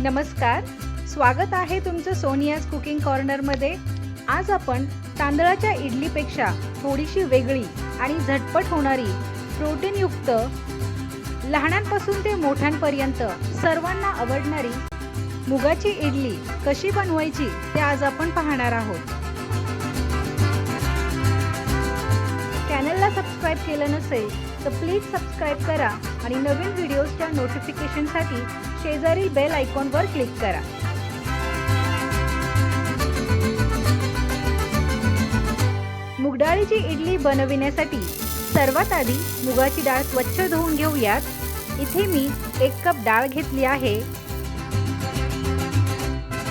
नमस्कार, स्वागत आहे तुमचं सोनियाज कुकिंग कॉर्नरमध्ये। आज आपण तांदळाच्या इडलीपेक्षा थोडीशी वेगळी आणि झटपट होणारी प्रोटीनयुक्त लहानांपासून ते मोठ्यांपर्यंत सर्वांना आवडणारी मुगाची इडली कशी बनवायची ते आज आपण पाहणार आहोत। चॅनलला सबस्क्राइब केलं नसेल तर प्लीज सबस्क्राइब करा आणि नवीन व्हिडिओजच्या नोटिफिकेशनसाठी शेजारील बेल आयकॉनवर क्लिक करा। मुगडाळीची इडली बनविण्यासाठी सर्वात आधी मुगाची डाळ स्वच्छ धुवून घेऊयात। इथे मी 1 कप डाळ घेतली आहे।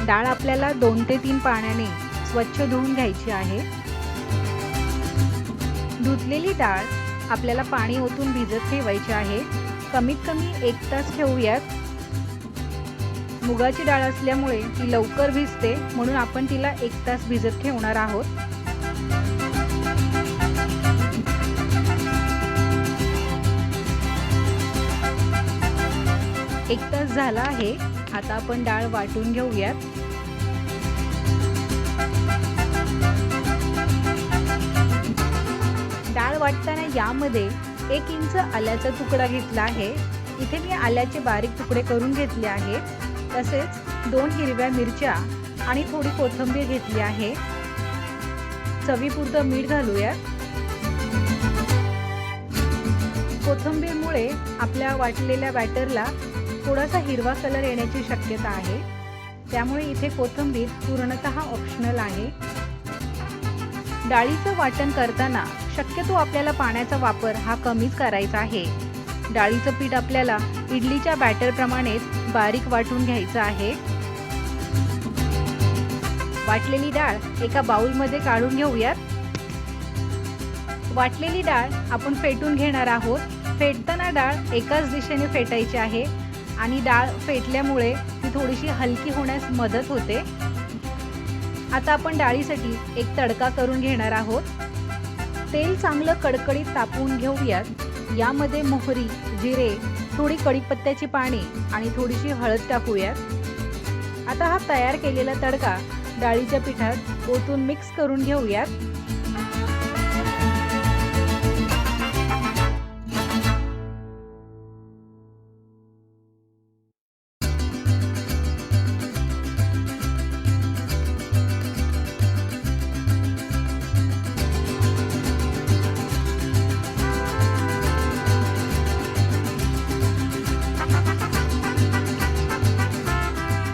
डाळ आपल्याला 2 ते 3 पाण्याने स्वच्छ धुवून घ्यायची आहे। धुतलेली डाळ आपल्याला पाणी ओतून भिजत ठेवायची आहे। कमीत कमी 1 तास ठेवूयात। मुगाची डाळ असल्यामुळे ती लवकर भिजते, म्हणून आपण तिला 1 तास भिजत ठेवणार आहोत। एक तास झाला आहे। आता आपण डाळ वाटून घेऊयात। डाळ वाटताना यामध्ये 1 इंच आल्याचा तुकडा घेतला आहे। इथे मी आल्याचे बारीक तुकडे करून घेतले आहे। तसेच 2 हिरव्या मिरच्या आणि थोडी कोथिंबीर घेतली आहे। चवीपुरतं मीठ घालूया। कोथिंबीरमुळे आपल्या वाटलेल्या बॅटरला थोडासा हिरवा कलर येण्याची शक्यता आहे, त्यामुळे इथे कोथिंबीर पूर्णतः ऑप्शनल आहे। डाळीचं वाटण करताना शक्यतो आपल्याला पाण्याचा वापर हा कमीच करायचा आहे। डाळीचं पीठ आपल्याला इडलीच्या बॅटर प्रमाणेच बारीक वाटून घ्यायचं आहे। वाटलेली डाळ एका बाउलमध्ये काढून घेऊयात। वाटलेली डाळ आपण फेटून घेणार आहोत। फेटताना डाळ एकाच दिशेने फेटायची आहे आणि डाळ फेटल्यामुळे ती थोडीशी हलकी होण्यास मदत होते। आता आपण डाळीसाठी एक तडका करून घेणार आहोत। तेल चांगलं कडकडीत तापवून घेऊयात। यामध्ये मोहरी, जिरे, थोडी कढीपत्त्याची पाने आणि थोडीशी हळद टाकूयात। आता हा तयार केलेला तडका डाळीच्या पिठात ओतून मिक्स करून घेऊयात।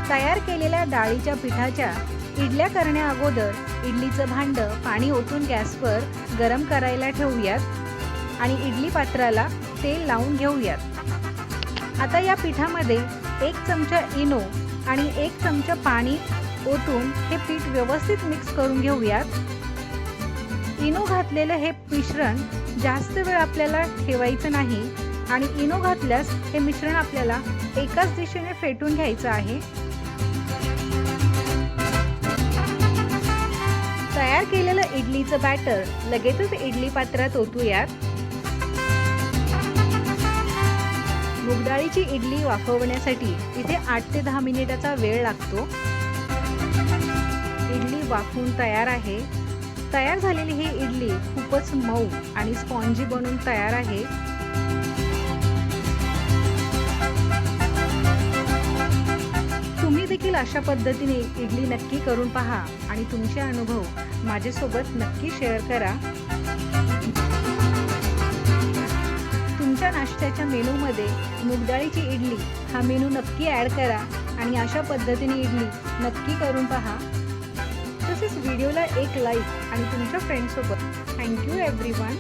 तयार केलेल्या डाळीच्या पिठाच्या इडल्या करण्या अगोदर इडलीचं भांड पाणी ओतून गॅसवर गरम करायला ठेवूयात आणि इडली पात्राला तेल लावून घेऊयात। आता या पिठामध्ये 1 चमचा इनो आणि 1 चमचा पाणी ओतून हे पीठ व्यवस्थित मिक्स करून घेऊयात। इनो घातलेलं हे मिश्रण जास्त वेळ आपल्याला ठेवायचं नाही आणि इनो घातल्यास हे मिश्रण आपल्याला एकाच दिशेने फेटून घ्यायचं आहे। तयार केलेलं इडलीचं बॅटर लगेचच इडली पात्रात ओतूयात। मुगडाळीची इडली वाफवण्यासाठी इथे 8 ते 10 मिनिटाचा वेळ लागतो। इडली वाफवून तयार आहे। तयार झालेली ही इडली खूपच मऊ आणि स्पॉन्जी बनून तयार आहे। तुम्ही देखील अशा पद्धतीने इडली नक्की करून पहा आणि तुमचे अनुभव माझ्यासोबत नक्की शेअर करा। तुमच्या नाश्त्याच्या मेनूमध्ये मुगडाळीची इडली हा मेनू नक्की ॲड करा आणि अशा पद्धतीने इडली नक्की करून पहा। तसेच व्हिडिओला एक लाईक आणि तुमच्या फ्रेंड्ससोबत। Thank you everyone.